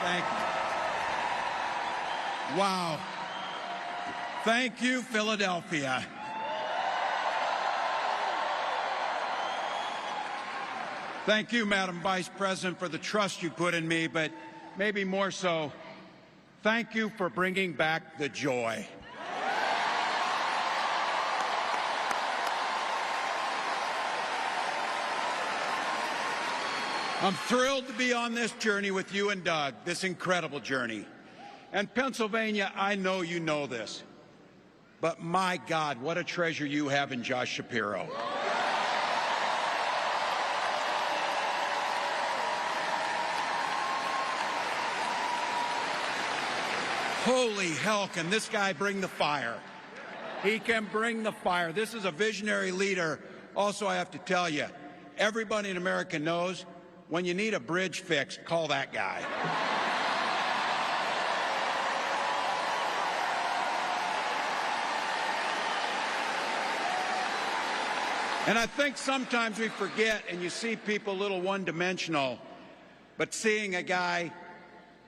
Thank you. Wow. Thank you, Philadelphia. Thank you, Madam Vice President, for the trust you put in me, but maybe more so, thank you for bringing back the joy. I'm thrilled to be on this journey with you and Doug, this incredible journey. And Pennsylvania, I know you know this, but my God, what a treasure you have in Josh Shapiro. Holy hell, can this guy bring the fire? He can bring the fire. This is a visionary leader. Also, I have to tell you, everybody in America knows when you need a bridge fixed, call that guy. And I think sometimes we forget, and you see people a little one-dimensional, but seeing a guy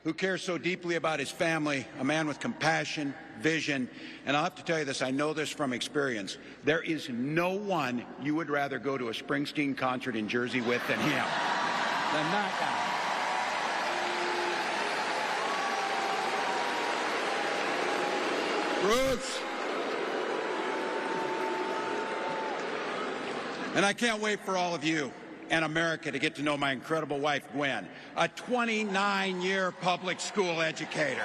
who cares so deeply about his family, a man with compassion, vision, and I'll have to tell you this, I know this from experience, there is no one you would rather go to a Springsteen concert in Jersey with than him, than that guy. Roots. And I can't wait for all of you and America to get to know my incredible wife, Gwen, a 29-year public school educator.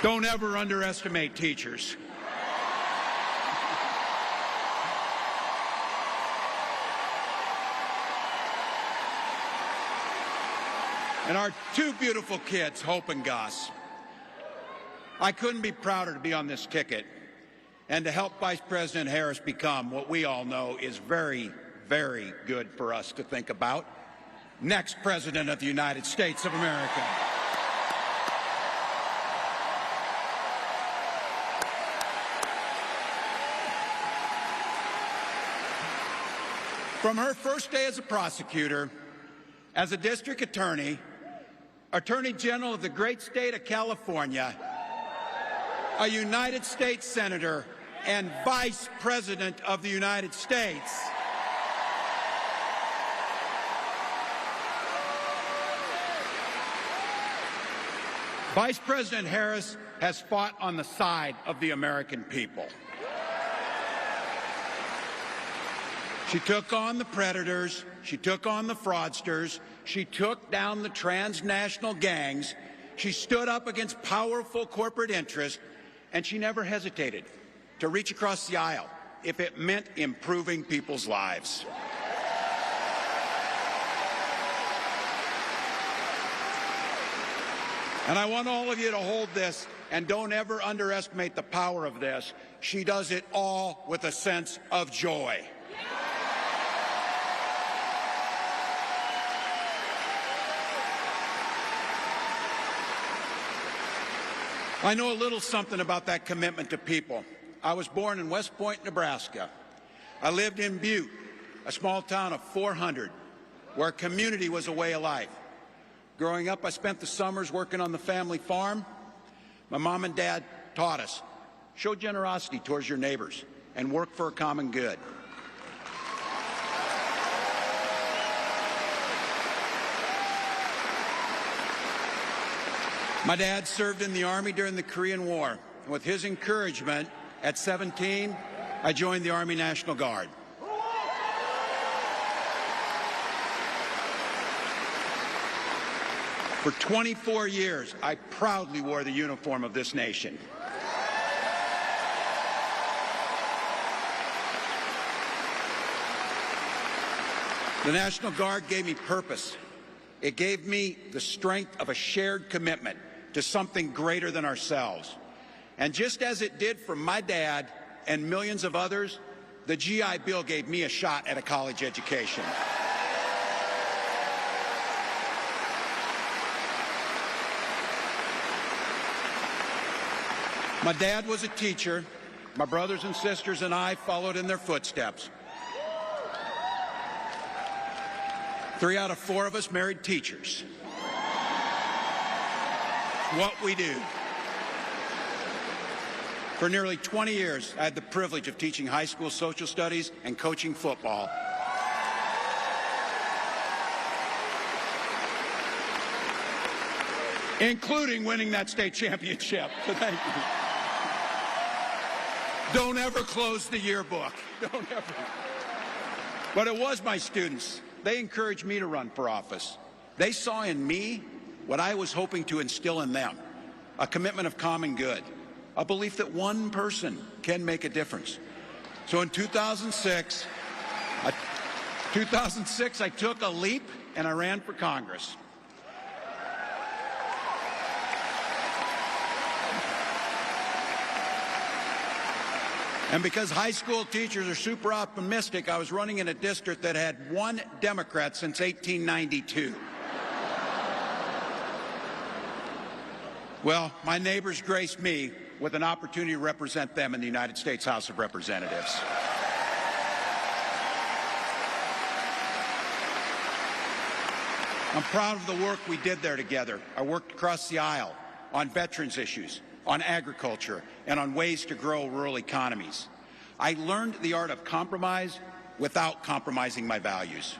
Don't ever underestimate teachers. And our two beautiful kids, Hope and Gus. I couldn't be prouder to be on this ticket and to help Vice President Harris become what we all know is very, very good for us to think about, next President of the United States of America. From her first day as a prosecutor, as a district attorney, Attorney General of the great state of California, a United States Senator, and Vice President of the United States. Vice President Harris has fought on the side of the American people. She took on the predators, she took on the fraudsters, she took down the transnational gangs, she stood up against powerful corporate interests, and she never hesitated to reach across the aisle if it meant improving people's lives. And I want all of you to hold this, and don't ever underestimate the power of this. She does it all with a sense of joy. I know a little something about that commitment to people. I was born in West Point, Nebraska. I lived in Butte, a small town of 400, where community was a way of life. Growing up, I spent the summers working on the family farm. My mom and dad taught us, show generosity towards your neighbors and work for a common good. My dad served in the Army during the Korean War. And with his encouragement, at 17, I joined the Army National Guard. For 24 years, I proudly wore the uniform of this nation. The National Guard gave me purpose. It gave me the strength of a shared commitment to something greater than ourselves. And just as it did for my dad and millions of others, the GI Bill gave me a shot at a college education. My dad was a teacher. My brothers and sisters and I followed in their footsteps. 3 out of 4 of us married teachers. What we do. For nearly 20 years, I had the privilege of teaching high school social studies and coaching football. Including winning that state championship. So thank you. Don't ever close the yearbook. Don't ever. But it was my students. They encouraged me to run for office. They saw in me what I was hoping to instill in them, a commitment of common good, a belief that one person can make a difference. So in 2006, I took a leap and I ran for Congress. And because high school teachers are super optimistic, I was running in a district that had 1 Democrat since 1892. Well, my neighbors graced me with an opportunity to represent them in the United States House of Representatives. I'm proud of the work we did there together. I worked across the aisle on veterans issues, on agriculture, and on ways to grow rural economies. I learned the art of compromise without compromising my values.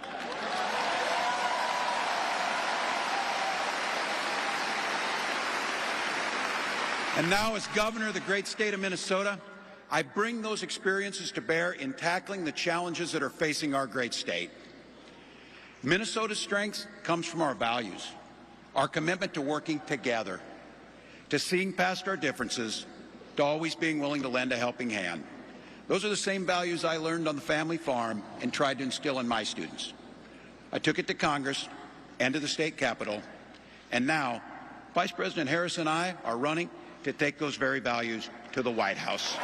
And now, as governor of the great state of Minnesota, I bring those experiences to bear in tackling the challenges that are facing our great state. Minnesota's strength comes from our values, our commitment to working together, to seeing past our differences, to always being willing to lend a helping hand. Those are the same values I learned on the family farm and tried to instill in my students. I took it to Congress and to the state capitol, and now Vice President Harris and I are running to take those very values to the White House.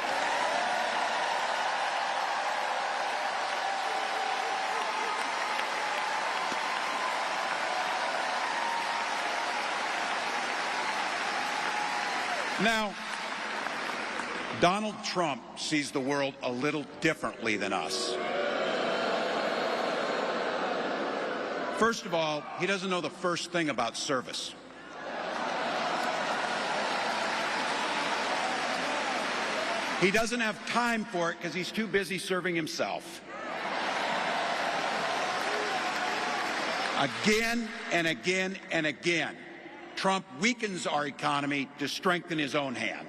Now, Donald Trump sees the world a little differently than us. First of all, he doesn't know the first thing about service. He doesn't have time for it because he's too busy serving himself. Again and again and again, Trump weakens our economy to strengthen his own hand.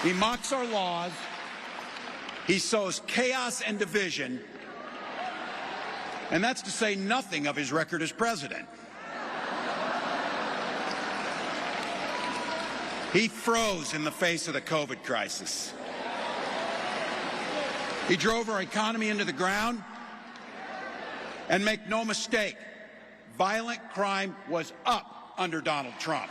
He mocks our laws. He sows chaos and division. And that's to say nothing of his record as president. He froze in the face of the COVID crisis. He drove our economy into the ground. And make no mistake, violent crime was up under Donald Trump.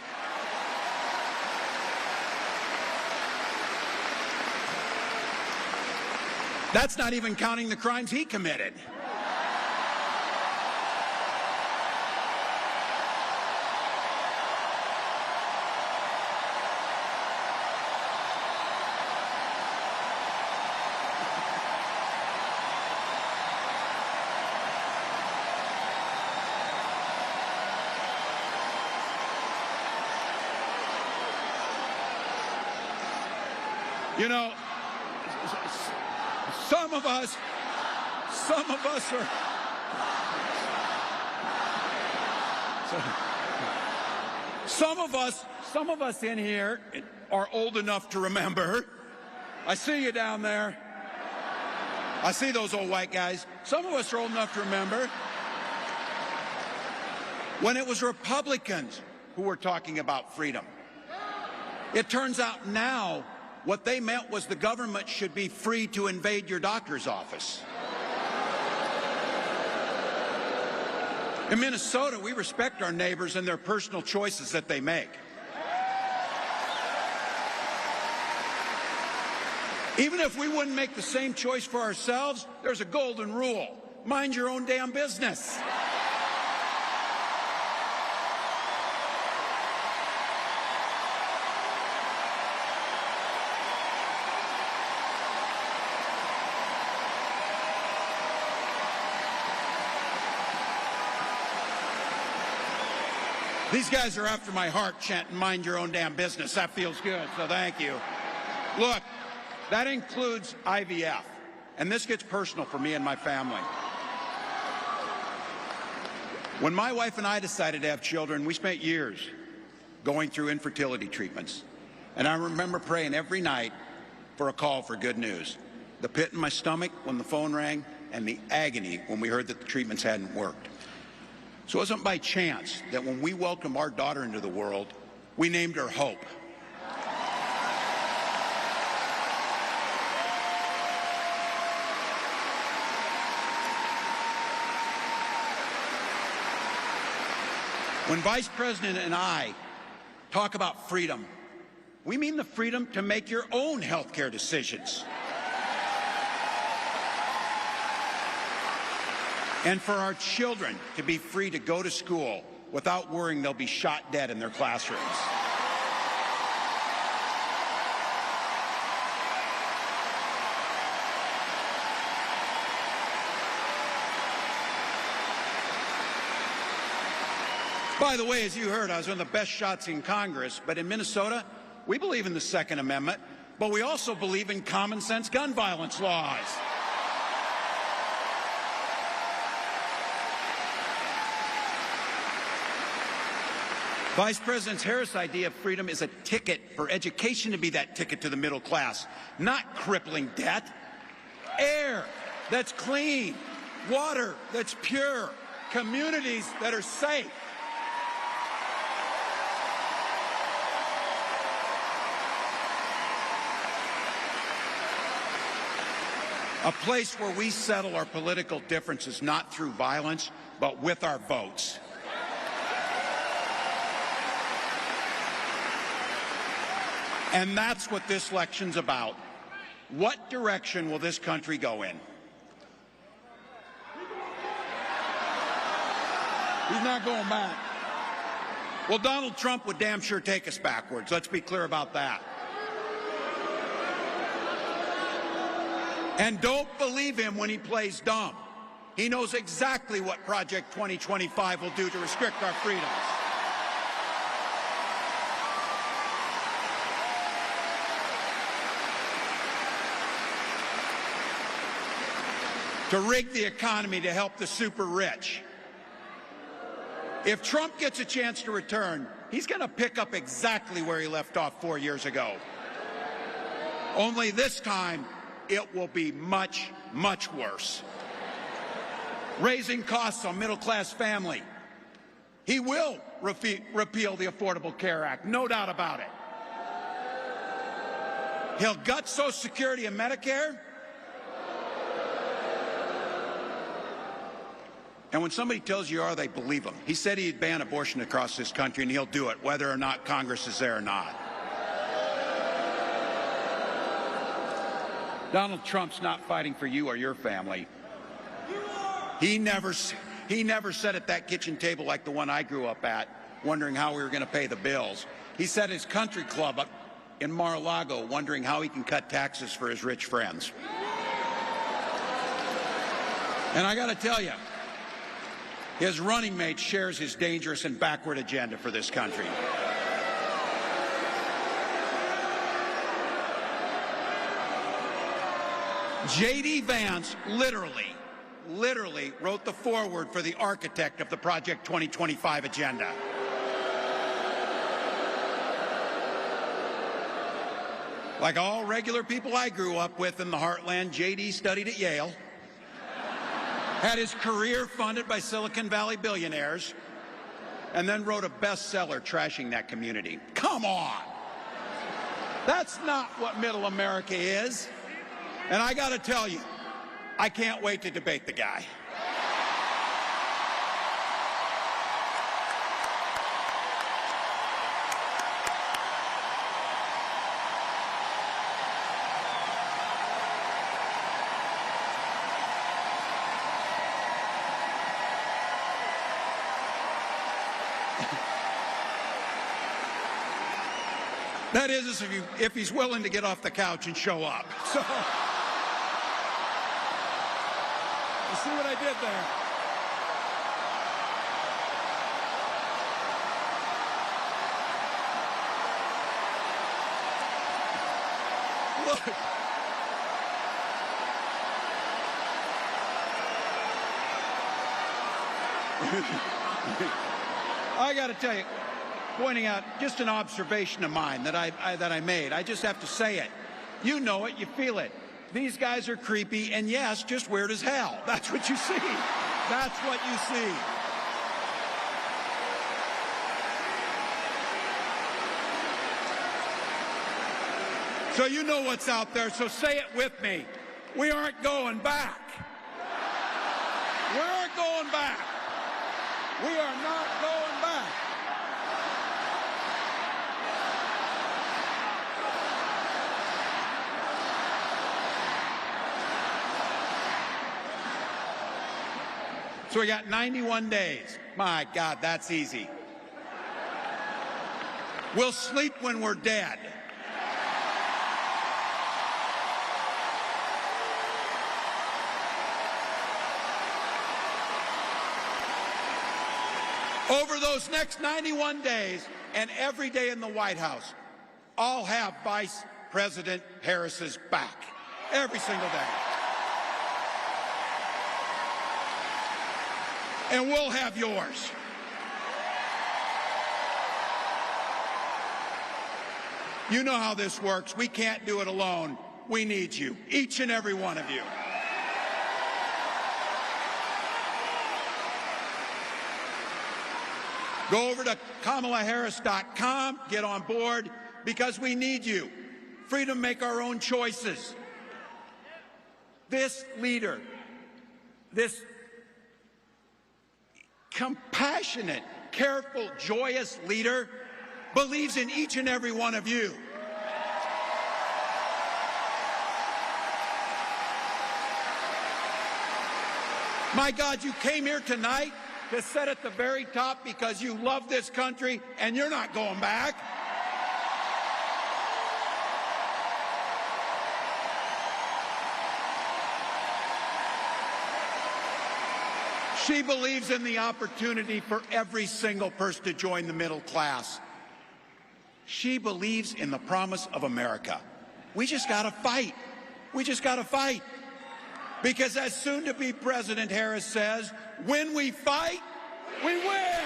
That's not even counting the crimes he committed. You know, some of us are, some of us in here are old enough to remember. I see you down there. I see those old white guys. Some of us are old enough to remember when it was Republicans who were talking about freedom. It turns out now what they meant was the government should be free to invade your doctor's office. In Minnesota, we respect our neighbors and their personal choices that they make. Even if we wouldn't make the same choice for ourselves, there's a golden rule. Mind your own damn business. These guys are after my heart chanting, mind your own damn business. That feels good, so thank you. Look, that includes IVF, and this gets personal for me and my family. When my wife and I decided to have children, we spent years going through infertility treatments. And I remember praying every night for a call for good news. The pit in my stomach when the phone rang, and the agony when we heard that the treatments hadn't worked. So it wasn't by chance that when we welcomed our daughter into the world, we named her Hope. When Vice President and I talk about freedom, we mean the freedom to make your own health care decisions. And for our children to be free to go to school without worrying they'll be shot dead in their classrooms. By the way, as you heard, I was one of the best shots in Congress, but in Minnesota, we believe in the Second Amendment, but we also believe in common sense gun violence laws. Vice President Harris' idea of freedom is a ticket for education to be that ticket to the middle class, not crippling debt. Air that's clean, water that's pure, communities that are safe. A place where we settle our political differences not through violence, but with our votes. And that's what this election's about. What direction will this country go in? He's not going back. Well, Donald Trump would damn sure take us backwards. Let's be clear about that. And don't believe him when he plays dumb. He knows exactly what Project 2025 will do to restrict our freedoms. To rig the economy to help the super rich. If Trump gets a chance to return, he's going to pick up exactly where he left off 4 years ago. Only this time, it will be much, much worse. Raising costs on middle-class family. He will repeal the Affordable Care Act, no doubt about it. He'll gut Social Security and Medicare. And when somebody tells you they believe him. He said he'd ban abortion across this country, and he'll do it, whether or not Congress is there or not. Donald Trump's not fighting for you or your family. He never sat at that kitchen table like the one I grew up at, wondering how we were going to pay the bills. He sat at his country club up in Mar-a-Lago, wondering how he can cut taxes for his rich friends. And I got to tell you, his running mate shares his dangerous and backward agenda for this country. J.D. Vance literally wrote the foreword for the architect of the Project 2025 agenda. Like all regular people I grew up with in the heartland, J.D. studied at Yale, had his career funded by Silicon Valley billionaires, and then wrote a bestseller trashing that community. Come on! That's not what middle America is. And I got to tell you, I can't wait to debate the guy. That is, if he's willing to get off the couch and show up. So, you see what I did there? Look. I got to tell you, pointing out just an observation of mine that I made. I just have to say it. You know it, you feel it. These guys are creepy, and yes, just weird as hell. That's what you see. That's what you see. So you know what's out there, so say it with me. We aren't going back. We aren't going back. We are not going back. So we got 91 days. My God, that's easy. We'll sleep when we're dead. Over those next 91 days and every day in the White House, I'll have Vice President Harris's back. Every single day. And we'll have yours. You know how this works. We can't do it alone. We need you, each and every one of you. Go over to KamalaHarris.com, get on board, because we need you. Freedom to make our own choices. This leader, this compassionate, careful, joyous leader believes in each and every one of you. My God, you came here tonight to sit at the very top because you love this country and you're not going back. She believes in the opportunity for every single person to join the middle class. She believes in the promise of America. We just got to fight. We just got to fight. Because as soon-to-be President Harris says, when we fight, we win.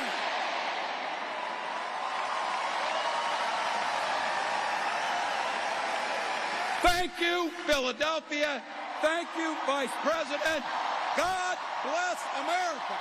Thank you, Philadelphia. Thank you, Vice President. God bless America.